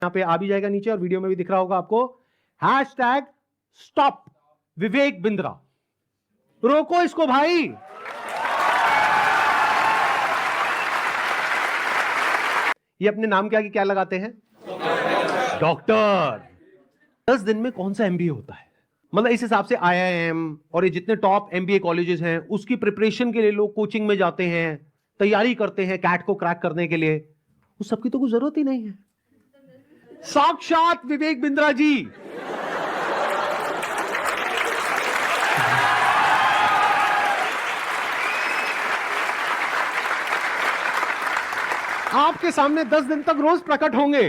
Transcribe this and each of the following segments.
यहाँ पे आ भी जाएगा नीचे और वीडियो में भी दिख रहा होगा आपको, हैशटैग स्टॉप विवेक बिंद्रा। रोको इसको भाई। ये अपने नाम के आगे क्या लगाते हैं? डॉक्टर। 10 दिन में कौन सा एमबीए होता है? मतलब इस हिसाब से आईआईएम और ये जितने टॉप एमबीए कॉलेजेस हैं उसकी प्रिपरेशन के लिए लोग कोचिंग में जाते हैं, तैयारी करते हैं कैट को क्रैक करने के लिए, उस सबकी तो कोई जरूरत ही नहीं है। साक्षात विवेक बिंद्रा जी। आपके सामने 10 दिन तक रोज प्रकट होंगे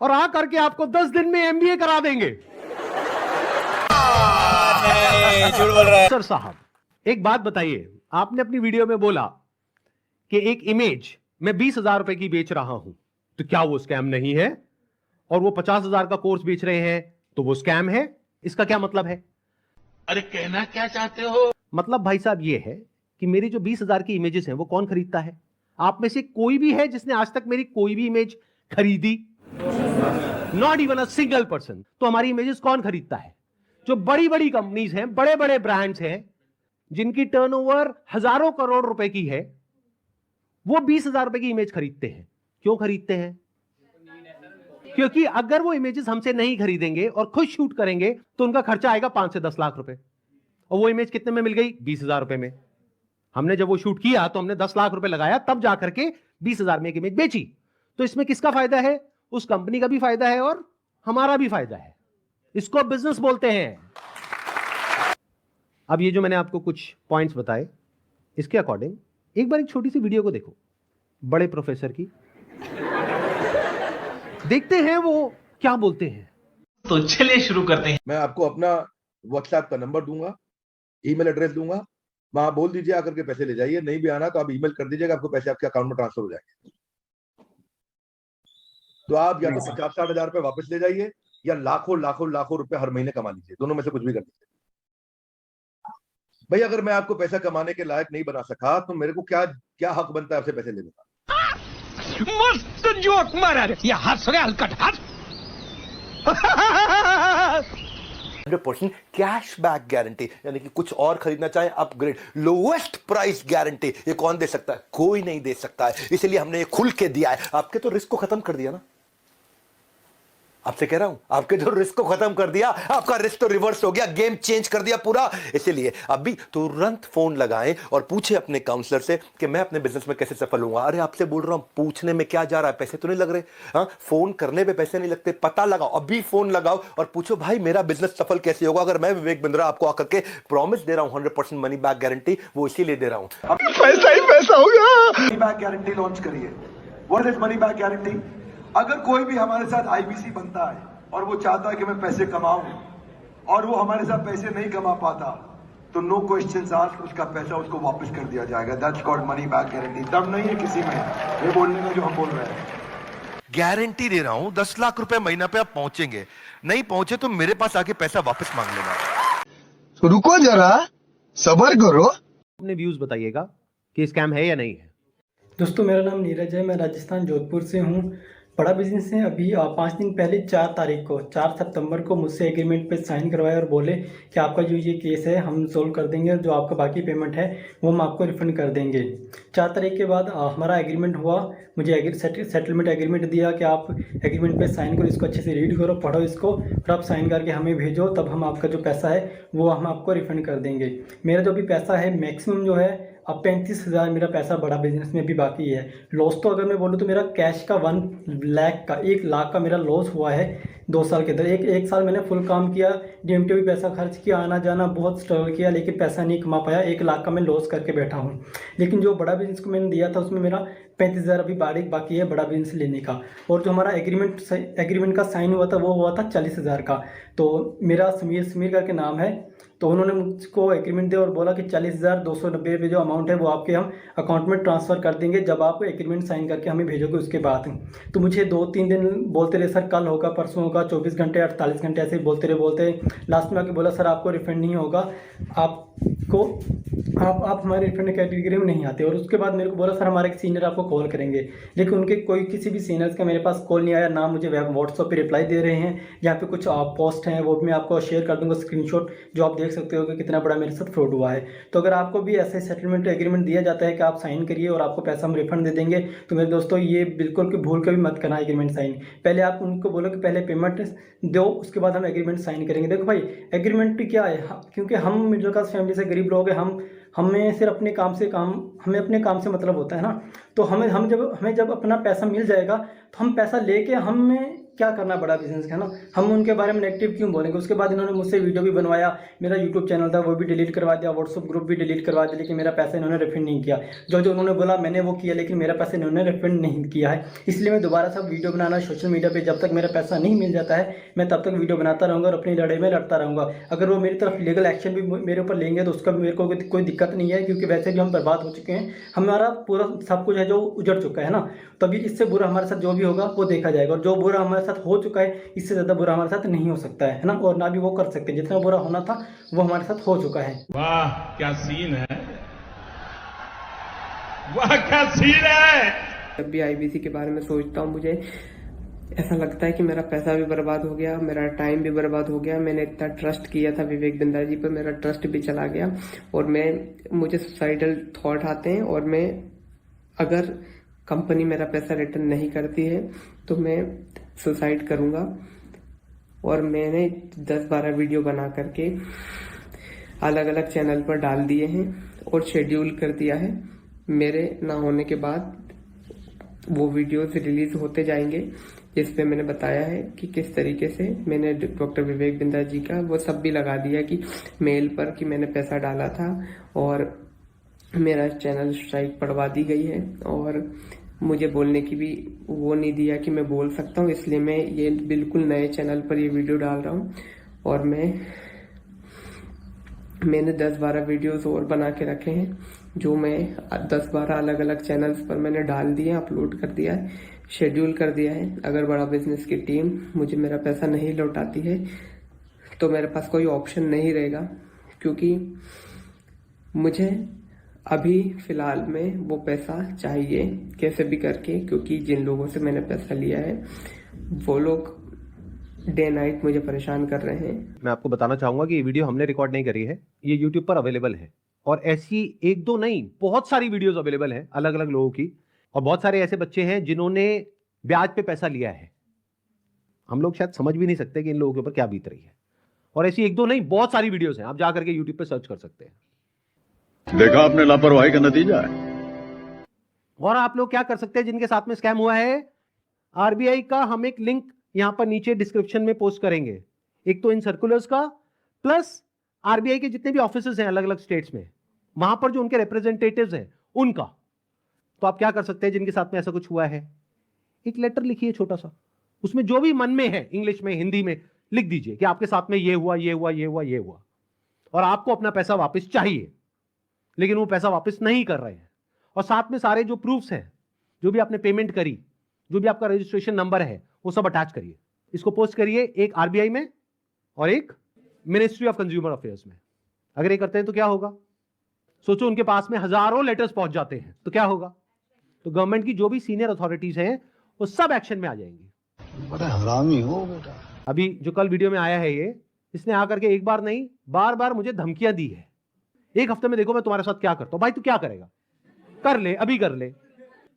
और आ करके आपको 10 दिन में एमबीए करा देंगे। झूठ बोल रहा है सर साहब, एक बात बताइए, आपने अपनी वीडियो में बोला कि एक इमेज मैं 20,000 रुपए की बेच रहा हूं, तो क्या वो स्कैम नहीं है? और वो 50,000 का कोर्स बेच रहे हैं तो वो स्कैम है? इसका क्या मतलब है? अरे कहना क्या चाहते हो? मतलब भाई साहब ये है कि मेरी जो 20,000 की इमेजेस हैं वो कौन खरीदता है? आप में से कोई भी है जिसने आज तक मेरी कोई भी इमेज खरीदी? Not even a single person. तो हमारी इमेजेस कौन खरीदता है? जो बड़ी बड़ी कंपनीज हैं, बड़े बड़े ब्रांड्स हैं, जिनकी टर्नओवर हजारों करोड़ रुपए की है, वो 20,000 रुपए की इमेज खरीदते हैं। क्यों खरीदते हैं? क्योंकि अगर वो इमेजेस हमसे नहीं खरीदेंगे और खुद शूट करेंगे तो उनका खर्चा आएगा 5 से 10 लाख रुपए, और वो इमेज कितने में मिल गई? 20,000 रुपए में। हमने जब वो शूट किया तो हमने 10 लाख रुपए लगाया, तब जाकर के 20,000 में एक इमेज बेची। तो इसमें किसका फायदा है? उस कंपनी का भी फायदा है और हमारा भी फायदा है। इसको बिजनेस बोलते हैं। अब ये जो मैंने आपको कुछ पॉइंट्स बताए, इसके अकॉर्डिंग एक बार एक छोटी सी वीडियो को देखो, बड़े प्रोफेसर की। देखते हैं वो क्या बोलते हैं। तो चलिए शुरू करते हैं। मैं आपको अपना व्हाट्सएप का नंबर दूंगा, ईमेल एड्रेस दूंगा, वहां बोल दीजिए आकर के पैसे ले जाइए। नहीं भी आना तो आप ईमेल कर दीजिएगा, आपको पैसे आपके अकाउंट में ट्रांसफर हो जाएंगे। तो आप या तो 50-60 हजार रुपए वापस ले जाइए या लाखों लाखों लाखों रुपए हर महीने कमा लीजिए। दोनों में से कुछ भी कर लीजिए। भाई अगर मैं आपको पैसा कमाने के लायक नहीं बना सका तो मेरे को क्या हक बनता है आपसे पैसे लेने का? मस्त जोक मारा रे, ये हंस रहे हलकट हंस। 100% कैशबैक गारंटी, यानी कि कुछ और खरीदना चाहे अपग्रेड, लोएस्ट प्राइस गारंटी। ये कौन दे सकता है? कोई नहीं दे सकता है। इसलिए हमने ये खुल के दिया है। आपके तो रिस्क को खत्म कर दिया ना, आपसे कह रहा हूं, आपके जो रिस्क को खत्म कर दिया, आपका रिस्क तो रिवर्स हो गया, गेम चेंज कर दिया पूरा। इसीलिए अभी तुरंत फोन लगाएं और पूछे अपने काउंसलर से कि मैं अपने बिजनेस में कैसे सफल होऊंगा। अरे आपसे बोल रहा हूं, पूछने में क्या जा रहा है? पैसे तो नहीं लग रहे। हाँ, फोन करने पे पैसे नहीं लगते। पता लगाओ, अभी फोन लगाओ और पूछो भाई मेरा बिजनेस सफल कैसे होगा। अगर मैं विवेक बिंद्रा आपको आकर के प्रॉमिस दे रहा हूं 100% मनी बैक गारंटी, वो इसीलिए दे रहा हूं। पैसा ही पैसा होगा। मनी बैक गारंटी लॉन्च करिए। What is money back guarantee? अगर कोई भी हमारे साथ आईबीसी बनता है और वो चाहता है कि मैं पैसे कमाऊं और वो हमारे साथ पैसे नहीं कमा पाता, तो नो क्वेश्चंस आस्क्ड, उसका पैसा उसको वापस कर दिया जाएगा। That's called money back guarantee. दम नहीं है किसी में ये बोलने में जो हम बोल रहे हैं। गारंटी दे रहा हूं 10 लाख रुपए महीना पे आप पहुंचेंगे, नहीं पहुंचे तो मेरे पास आके पैसा वापस मांग लेना। रुको जरा, सबर करो। अपने व्यूज बताइएगा कि स्कैम है या नहीं है। दोस्तों मेरा नाम नीरज है, मैं राजस्थान जोधपुर से हूँ। बड़ा बिजनेस है। अभी 5 दिन पहले 4 तारीख को 4 सितंबर को मुझसे एग्रीमेंट पे साइन करवाया और बोले कि आपका जो ये केस है हम सोल्व कर देंगे, जो आपका बाकी पेमेंट है वो हम आपको रिफंड कर देंगे। 4 तारीख के बाद हमारा एग्रीमेंट हुआ। मुझे सेटलमेंट एग्रीमेंट दिया कि आप एग्रीमेंट पे साइन करो, इसको अच्छे से रीड करो, पढ़ो इसको, फिर आप साइन करके हमें भेजो, तब हम आपका जो पैसा है वो हम आपको रिफंड कर देंगे। मेरा जो भी पैसा है मैक्सिमम जो है अब 35,000 मेरा पैसा बड़ा बिजनेस में भी बाकी है। लॉस तो अगर मैं बोलूँ तो मेरा कैश का 1 लाख का मेरा लॉस हुआ है 2 साल के अंदर। एक साल मैंने फुल काम किया, डीएमटी भी पैसा खर्च किया, आना जाना बहुत स्ट्रगल किया, लेकिन पैसा नहीं कमा पाया। 1 लाख का मैं लॉस करके बैठा हूँ। लेकिन जो बड़ा बिजनेस को मैंने दिया था उसमें मेरा 35,000 अभी बाकी है बड़ा बिजनेस लेने का। और जो हमारा एग्रीमेंट का साइन हुआ था वो हुआ था 40,000 का। तो मेरा समीर करके नाम है, तो उन्होंने मुझको एग्रीमेंट दिया और बोला कि 40,290 रुपये जो अमाउंट है वो आपके हम अकाउंट में ट्रांसफ़र कर देंगे जब आप एग्रीमेंट साइन करके हमें भेजोगे उसके बाद। तो मुझे 2-3 दिन बोलते रहे, सर कल होगा, परसों होगा, 24 घंटे 48 घंटे ऐसे ही बोलते रहे। लास्ट में आके बोला सर आपको रिफंड नहीं होगा, आप को आप हमारे रिफंड कैटेगरी में नहीं आते। और उसके बाद मेरे को बोला सर हमारे सीनियर आपको कॉल करेंगे, लेकिन उनके कोई किसी भी सीनियर्स का मेरे पास कॉल नहीं आया, ना मुझे व्हाट्सएप पे रिप्लाई दे रहे हैं। यहाँ पे कुछ पोस्ट हैं वो भी मैं आपको शेयर कर दूंगा स्क्रीनशॉट, जो आप देख सकते हो कि कितना बड़ा मेरे साथ फ्रॉड हुआ है। तो अगर आपको भी ऐसे सेटलमेंट एग्रीमेंट दिया जाता है कि आप साइन करिए और आपको पैसा हम रिफंड दे देंगे, तो मेरे दोस्तों ये बिल्कुल भी भूल कभी मत करना एग्रीमेंट साइन। पहले आप उनको बोलो कि पहले पेमेंट दो, उसके बाद हम एग्रीमेंट साइन करेंगे। देखो भाई एग्रीमेंट क्या है, क्योंकि हम मिडिल क्लास फैमिली से गरीब लोग हैं, हमें सिर्फ अपने काम से हमें अपने काम से मतलब होता है ना। तो हमें जब अपना पैसा मिल जाएगा तो हम पैसा लेके हमें क्या करना बड़ा बिजनेस है ना, हम उनके बारे में नेगेटिव क्यों बोलेंगे। उसके बाद इन्होंने मुझसे वीडियो भी बनवाया, मेरा यूट्यूब चैनल था वो भी डिलीट करवा दिया, व्हाट्सअप ग्रुप भी डिलीट करवा दिया, लेकिन मेरा पैसा इन्होंने रिफंड नहीं किया। जो उन्होंने बोला मैंने वो किया, लेकिन मेरा पैसा इन्होंने रिफंड नहीं किया है। इसलिए मैं दोबारा से वीडियो बनाना सोशल मीडिया पर जब तक मेरा पैसा नहीं मिल जाता है मैं तब तक वीडियो बनाता रहूँगा और अपनी लड़ाई में लड़ता रहूँगा। अगर वो मेरी तरफ लीगल एक्शन भी मेरे ऊपर लेंगे तो उसका भी मेरे को कोई दिक्कत नहीं है, क्योंकि वैसे भी हम बर्बाद हो चुके हैं, हमारा पूरा सब कुछ है जो उजड़ चुका है ना। तभी इससे बुरा हमारे साथ जो भी होगा वो देखा जाएगा, और जो बुरा हमारे साथ हो चुका है इससे ज़्यादा बुरा हमारे साथ नहीं हो सकता है ना, और ना भी वो कर सकते हैं। जितना बुरा होना था वो हमारे साथ हो चुका है। वाह क्या सीन है, वाह क्या सीन है। जब भी आईबीसी के बारे में सोचता हूँ मुझे ऐसा लगता है कि मेरा पैसा भी बर्बाद हो गया, मेरा टाइम भी बर्बाद हो गया। मैंने इतना ट्रस्ट किया था विवेक बिंद्रा जी पर, मेरा ट्रस्ट भी चला गया और मुझे सुसाइडल थॉट आते हैं। और मैं अगर कंपनी मेरा पैसा रिटर्न नहीं करती है तो मैं सुसाइड करूंगा। और मैंने 10-12 वीडियो बना करके अलग अलग चैनल पर डाल दिए हैं और शेड्यूल कर दिया है। मेरे ना होने के बाद वो वीडियोस रिलीज होते जाएंगे, जिसपे मैंने बताया है कि किस तरीके से मैंने डॉक्टर विवेक बिंद्रा जी का वो सब भी लगा दिया कि मेल पर कि मैंने पैसा डाला था और मेरा चैनल स्ट्राइक पड़वा दी गई है। और मुझे बोलने की भी वो नहीं दिया कि मैं बोल सकता हूँ, इसलिए मैं ये बिल्कुल नए चैनल पर ये वीडियो डाल रहा हूँ। और मैंने 10-12 वीडियोस और बना के रखे हैं, जो मैं 10-12 अलग अलग चैनल्स पर मैंने डाल दिए, अपलोड कर दिया है, शेड्यूल कर दिया है। अगर बड़ा बिजनेस की टीम मुझे मेरा पैसा नहीं लौटाती है तो मेरे पास कोई ऑप्शन नहीं रहेगा, क्योंकि मुझे अभी फिलहाल में वो पैसा चाहिए कैसे भी करके, क्योंकि जिन लोगों से मैंने पैसा लिया है वो लोग डे नाइट मुझे परेशान कर रहे हैं। मैं आपको बताना चाहूंगा कि ये वीडियो हमने रिकॉर्ड नहीं करी है, ये YouTube पर अवेलेबल है, और ऐसी एक दो नहीं बहुत सारी वीडियोस अवेलेबल हैं अलग अलग लोगों की। और बहुत सारे ऐसे बच्चे हैं जिन्होंने ब्याज पे पैसा लिया है, हम लोग शायद समझ भी नहीं सकते कि इन लोगों के ऊपर क्या बीत रही है। और ऐसी एक दो नहीं बहुत सारी वीडियोस हैं, आप जाकर के YouTube पे सर्च कर सकते हैं। देखा आपने लापरवाही का नतीजा है। और आप लोग क्या कर सकते हैं जिनके साथ में स्कैम हुआ है, आरबीआई का हम एक लिंक यहां पर नीचे डिस्क्रिप्शन में पोस्ट करेंगे, एक तो इन सर्कुलर्स का, प्लस आरबीआई के जितने भी ऑफिसेज हैं अलग अलग स्टेट्स में, वहां पर जो उनके रिप्रेजेंटेटिव्स हैं उनका। तो आप क्या कर सकते हैं जिनके साथ में ऐसा कुछ हुआ है, एक लेटर लिखिए छोटा सा, उसमें जो भी मन में है इंग्लिश में हिंदी में लिख दीजिए कि आपके साथ में ये हुआ ये हुआ ये हुआ ये हुआ, और आपको अपना पैसा वापस चाहिए, लेकिन वो पैसा वापस नहीं कर रहे हैं। और साथ में सारे जो प्रूफ्स हैं, जो भी आपने पेमेंट करी, जो भी आपका रजिस्ट्रेशन नंबर है, वो सब अटैच करिए। इसको पोस्ट करिए, एक आरबीआई में और एक मिनिस्ट्री ऑफ कंज्यूमर अफेयर्स में। अगर ये करते हैं तो क्या होगा, सोचो उनके पास में हजारों लेटर्स पहुंच जाते हैं तो क्या होगा। तो गवर्नमेंट की जो भी सीनियर अथॉरिटीज हैं वो सब एक्शन में आ जाएंगी। बड़ा हरामी हो बेटा। अभी जो कल वीडियो में आया है ये, इसने आकर के एक बार नहीं बार बार मुझे धमकियां दी है, एक हफ्ते में देखो मैं तुम्हारे साथ क्या करता हूं। भाई तू क्या करेगा, कर ले, अभी कर ले।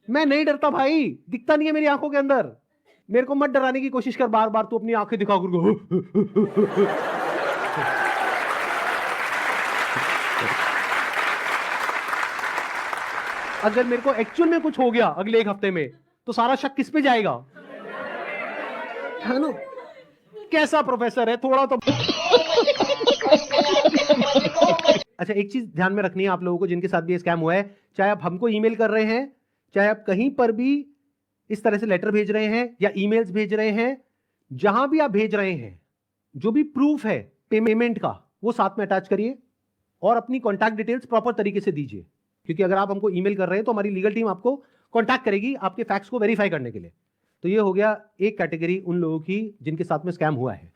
मैं नहीं डरता भाई, दिखता नहीं है मेरी आंखों के अंदर। मेरे को मत डराने की कोशिश कर बार बार, तू अपनी आंखें दिखा कर। अगर मेरे को एक्चुअल में कुछ हो गया अगले एक हफ्ते में तो सारा शक किस पे जाएगा, है ना। कैसा प्रोफेसर है, थोड़ा तो। अच्छा एक चीज ध्यान में रखनी है आप लोगों को जिनके साथ भी स्कैम हुआ है, चाहे आप हमको ईमेल कर रहे हैं, चाहे आप कहीं पर भी इस तरह से लेटर भेज रहे हैं या ईमेल्स भेज रहे हैं, जहां भी आप भेज रहे हैं जो भी प्रूफ है पेमेंट का वो साथ में अटैच करिए और अपनी कॉन्टैक्ट डिटेल्स प्रॉपर तरीके से दीजिए, क्योंकि अगर आप हमको ईमेल कर रहे हैं तो हमारी लीगल टीम आपको कॉन्टैक्ट करेगी आपके फैक्ट्स को वेरीफाई करने के लिए। तो ये हो गया एक कैटेगरी उन लोगों की जिनके साथ में स्कैम हुआ है।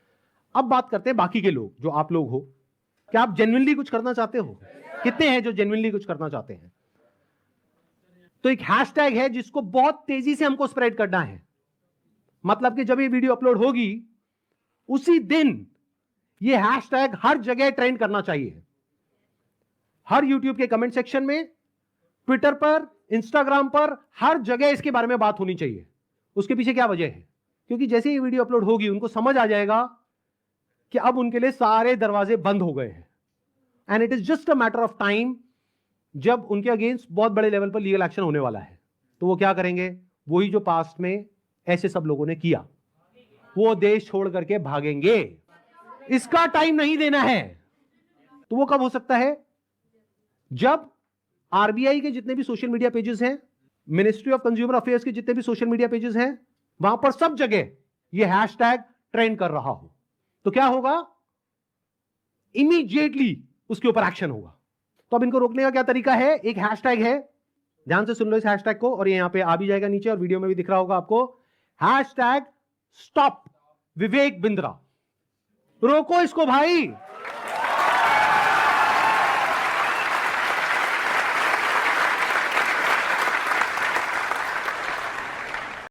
अब बात करते हैं बाकी के लोग जो आप लोग हो, क्या आप जेन्युइनली कुछ करना चाहते हो? कितने हैं जो जेन्युइनली कुछ करना चाहते हैं? तो एक हैशटैग है जिसको बहुत तेजी से हमको स्प्रेड करना है। मतलब कि जब ये वीडियो अपलोड होगी उसी दिन ये हैशटैग हर जगह ट्रेंड करना चाहिए। हर यूट्यूब के कमेंट सेक्शन में, ट्विटर पर, इंस्टाग्राम पर, हर जगह इसके बारे में बात होनी चाहिए। उसके पीछे क्या वजह है? क्योंकि जैसे ये वीडियो अपलोड होगी उनको समझ आ जाएगा कि अब उनके लिए सारे दरवाजे बंद हो गए हैं and it is just a matter of time जब उनके अगेंस्ट बहुत बड़े लेवल पर लीगल एक्शन होने वाला है। तो वो क्या करेंगे? वही जो पास्ट में ऐसे सब लोगों ने किया, वो देश छोड़ करके भागेंगे। इसका टाइम नहीं देना है। तो वो कब हो सकता है? जब आरबीआई के जितने भी सोशल मीडिया पेजेस हैं, मिनिस्ट्री ऑफ कंज्यूमर अफेयर्स के जितने भी सोशल मीडिया पेजेस हैं, वहां पर सब जगह ये हैशटैग ट्रेंड कर रहा हो। तो क्या होगा? इमीडिएटली उसके ऊपर एक्शन होगा। तो अब इनको रोकने का क्या तरीका है? एक हैशटैग है, ध्यान से सुन लो इस हैशटैग को, और ये यहां पे आ भी जाएगा नीचे और वीडियो में भी दिख रहा होगा आपको। Hashtag stop Vivek Bindra. रोको इसको भाई।